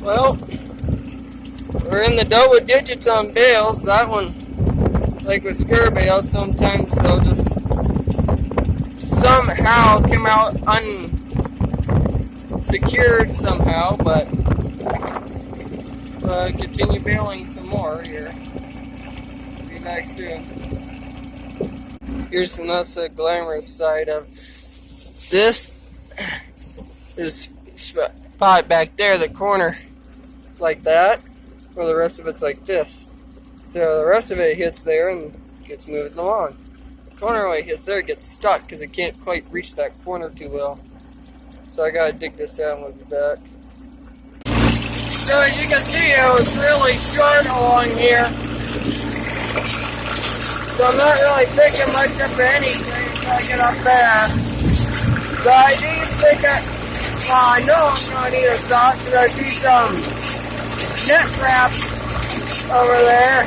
Well, we're in the double digits on bales. That one, like with scare bales, sometimes they'll just somehow come out unsecured somehow, but continue baling some more here. Be back soon. Here's the not so glamorous side of this. This spot back there, the corner, it's like that, or the rest of it's like this. So the rest of it hits there and gets moved along. The corner when it hits there, it gets stuck because it can't quite reach that corner too well. So I gotta dig this out and we'll be back. So as you can see, it was really short along here. So I'm not really picking much up anything until I get up there. So I need to pick up, I know I'm going to need a sock because I see some net wrap over there.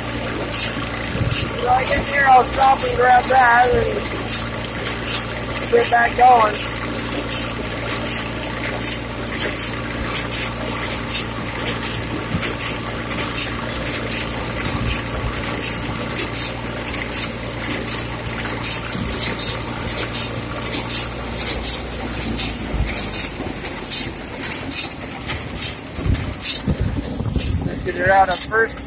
So I get here, I'll stop and grab that and get back going. Get it out at first.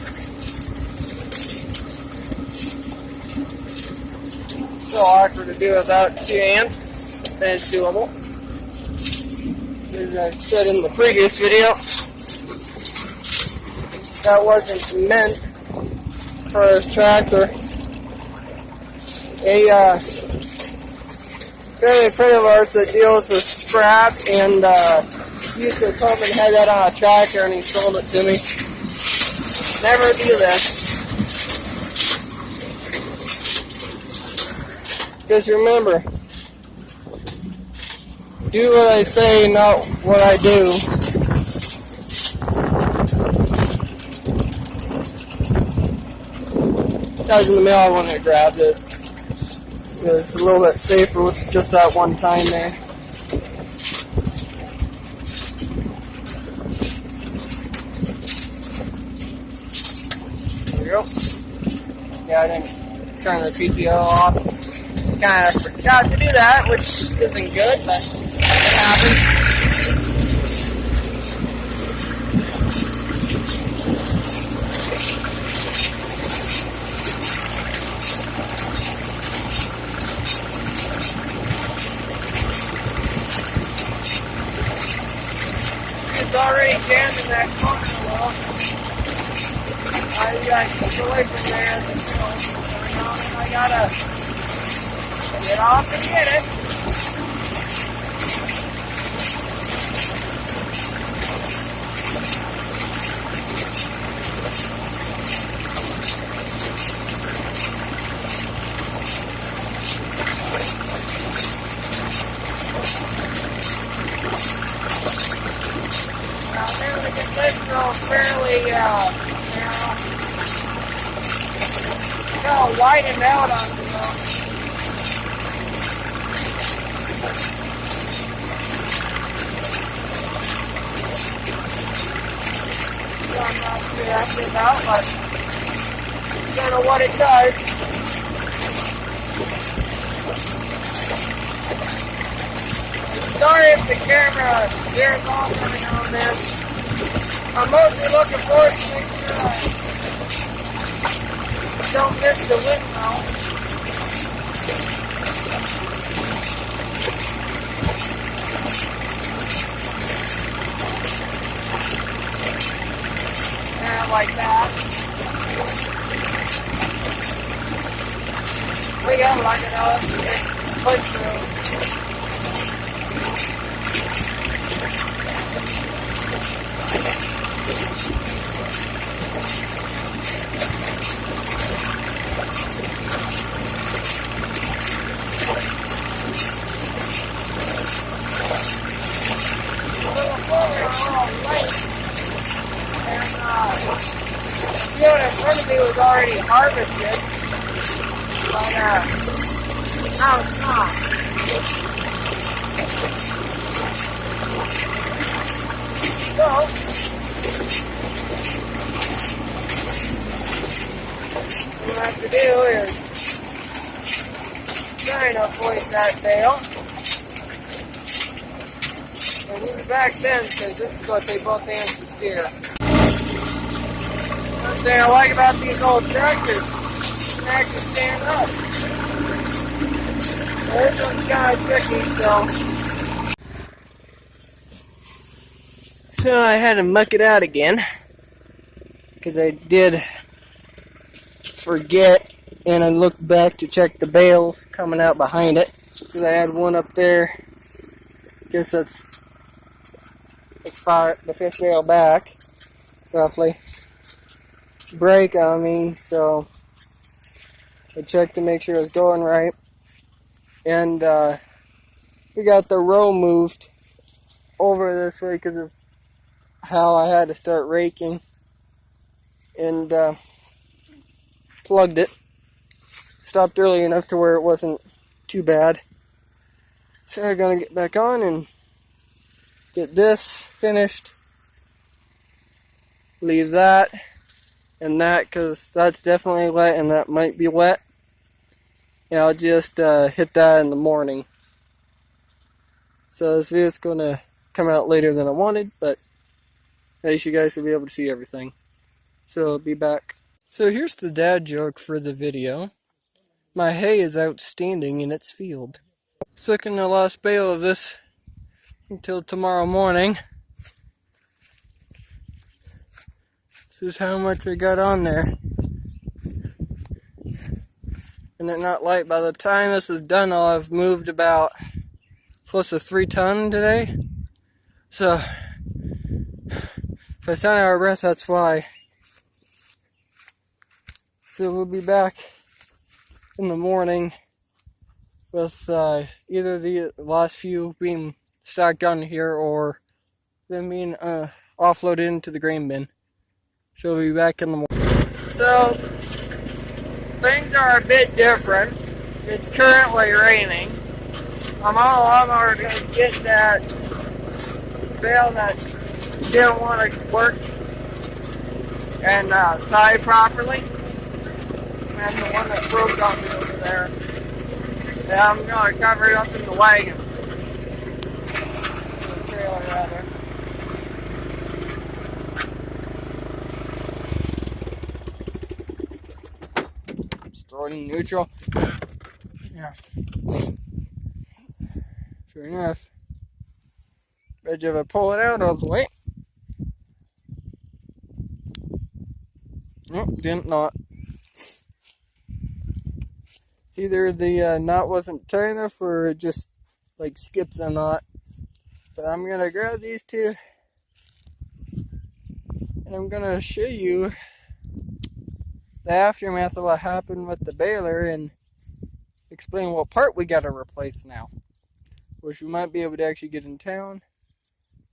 So awkward to do without 2 hands, but it's doable. As I said in the previous video, that wasn't meant for this tractor. A family friend of ours that deals with scrap and used to come and had that on a tractor, and he sold it to me. Never do that. Just remember, do what I say, not what I do. That was in the mail, I wouldn't have grabbed it. It's a little bit safer with just that one time there. Yeah, I didn't turn the PTO off. Kind of forgot to do that, which isn't good, but it happens. It's already jammed in that corner wall. I gotta keep away from there. I gotta get off and get it. Now, then we get this girl fairly, widen out on me, I'm not too happy about, but I don't know what it does. Sorry if the camera veers off every now and then. I'm mostly looking forward to making sure I don't miss the windmill. And like that. We got like another click through. Field in front of me was already harvested, but now it's not. So, do is try and avoid that bale. And we'll be back then because this is what they both answer steer. One thing I like about these old tractors, you can actually stand up. This one's kind of tricky, so I had to muck it out again because I did forget, and I looked back to check the bales coming out behind it because I had one up there. Guess that's like the fifth bale back, roughly. Brake on me, so I checked to make sure it was going right. And we got the row moved over this way because of how I had to start raking, and plugged it. Stopped early enough to where it wasn't too bad. So I'm gonna get back on and get this finished. Leave that and that because that's definitely wet and that might be wet. Yeah, I'll just hit that in the morning. So this video's gonna come out later than I wanted, but at least you guys will be able to see everything. So I'll be back. So here's the dad joke for the video. My hay is outstanding in its field. Second to last bale of this until tomorrow morning. This is how much I got on there. And they're not light. By the time this is done, I'll have moved about close to 3 tons today. So if I sound out of breath, that's why. So we'll be back in the morning with either the last few being stacked on here or them being offloaded into the grain bin. So we'll be back in the morning. So things are a bit different. It's currently raining. I'm already going to get that bale that didn't want to work and tie properly. And the one that broke on me over there. And I'm going to cover it up in the wagon. The trailer, rather. Starting neutral. Yeah. Sure enough. Bet you if I pull it out all the way. Nope, didn't not. It's either the knot wasn't tight enough or it just like skips a knot. But I'm gonna grab these two and I'm gonna show you the aftermath of what happened with the baler and explain what part we gotta replace now, which we might be able to actually get in town.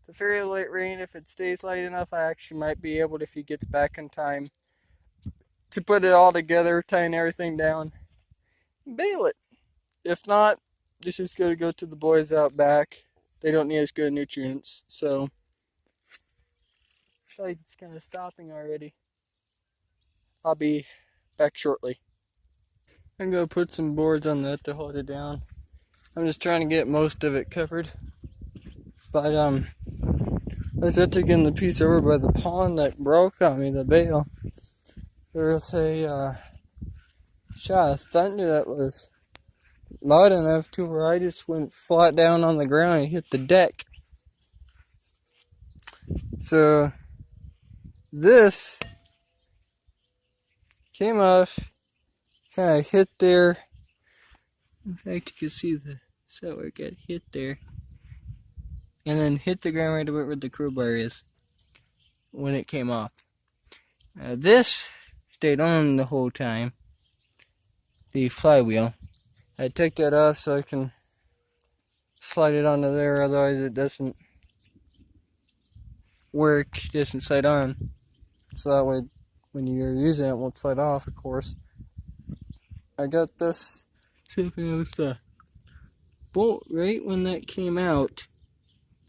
It's a fairly light rain. If it stays light enough, I actually might be able to, if he gets back in time, to put it all together, tying everything down, and bale it. If not, it's just gonna go to the boys out back. They don't need as good nutrients, so I feel like it's kind of stopping already. I'll be back shortly. I'm gonna put some boards on that to hold it down. I'm just trying to get most of it covered. But I was taking the piece over by the pond that broke on me, the bale. There was a shot of thunder that was loud enough to where I just went flat down on the ground and hit the deck. So this came off, kind of hit there. In fact, you can see the set where it got hit there. And then hit the ground right where the crowbar is when it came off. This stayed on the whole time. The flywheel. I took that off so I can slide it onto there, otherwise it doesn't work, it doesn't slide on. So that way when you're using it, it won't slide off, of course. I got this, see if it was the bolt right when that came out.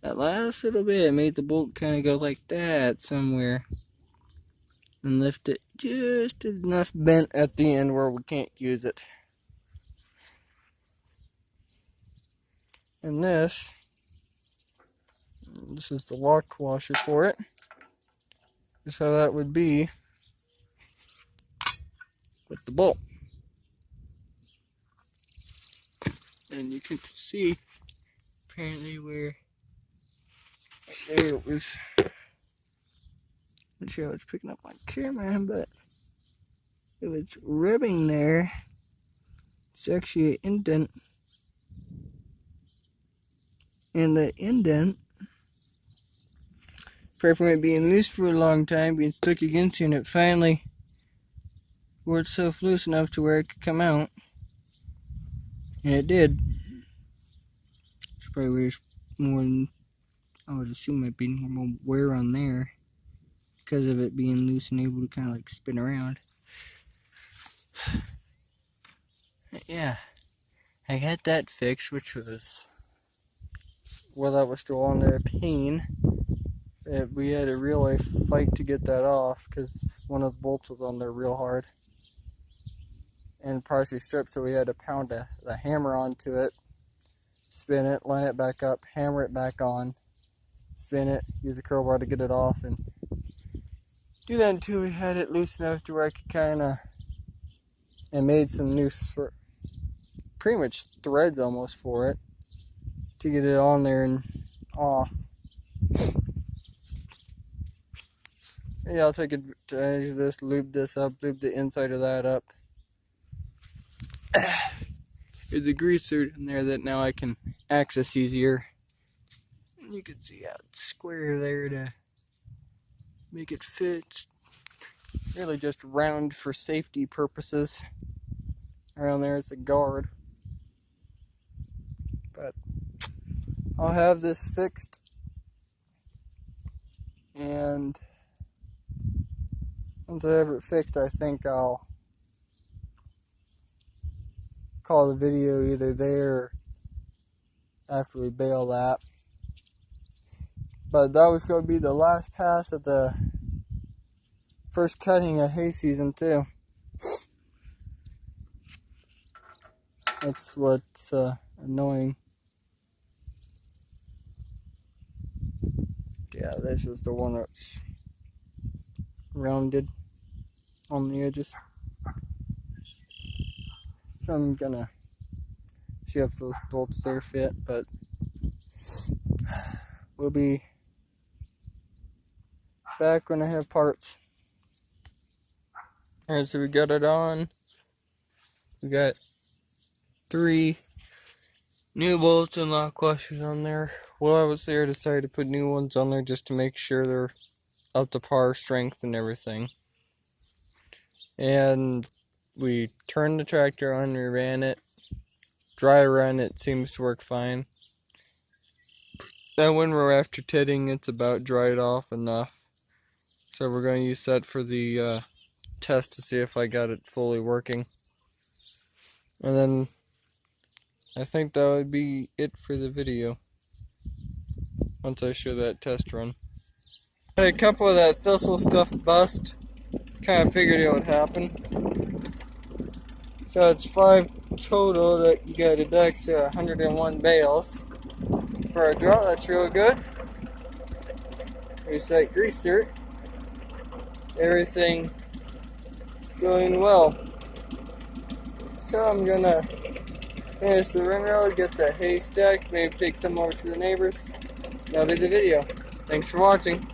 That last little bit made the bolt kind of go like that somewhere. and lift it just enough bent at the end where we can't use it. And this is the lock washer for it. This is how that would be with the bolt. And you can see apparently where there it was. Not sure how it's picking up on camera, but it was ribbing there. It's actually an indent. And the indent, apart from it being loose for a long time, being stuck against you, and it finally wore itself loose enough to where it could come out. And it did. It's probably more than, I would assume, might be normal wear on there because of it being loose and able to kind of like spin around. Yeah, I got that fixed, which was, well, that was still on there, a pain. We had a real life fight to get that off because one of the bolts was on there real hard and partially stripped, so we had to pound the hammer onto it, spin it, line it back up, hammer it back on, spin it, use the crowbar to get it off, and do that until we had it loose enough to where I could kind of, and made some new pretty much threads almost for it to get it on there and off. Yeah, I'll take advantage of this, lube this up, lube the inside of that up. There's a greaser in there that now I can access easier. And you can see how it's square there to make it fit. Really just round for safety purposes. Around there it's a guard. But I'll have this fixed, and once I have it fixed, I think I'll call the video either there or after we bail that. But that was going to be the last pass of the first cutting of hay season too. That's what's annoying. Yeah, this is the one that's rounded on the edges. So I'm gonna see if those bolts there fit, but we'll be back when I have parts. Alright, so we got it on. We got 3 new bolts and lock washers on there. While I was there, I decided to put new ones on there just to make sure they're up to par strength and everything. And we turned the tractor on, we ran it. Dry run, it seems to work fine. And when we're after titting, it's about dried off enough. So we're going to use that for the test to see if I got it fully working. And then I think that would be it for the video once I show that test run. Had a couple of that thistle stuff bust. Kind of figured it would happen. So it's 5 total that you got deduct, so 101 bales. For a drought, that's real good. There's that greaser. Everything is going well. So I'm gonna finish the ring road, get the hay stacked, maybe take some over to the neighbors. That'll be the video. Thanks for watching.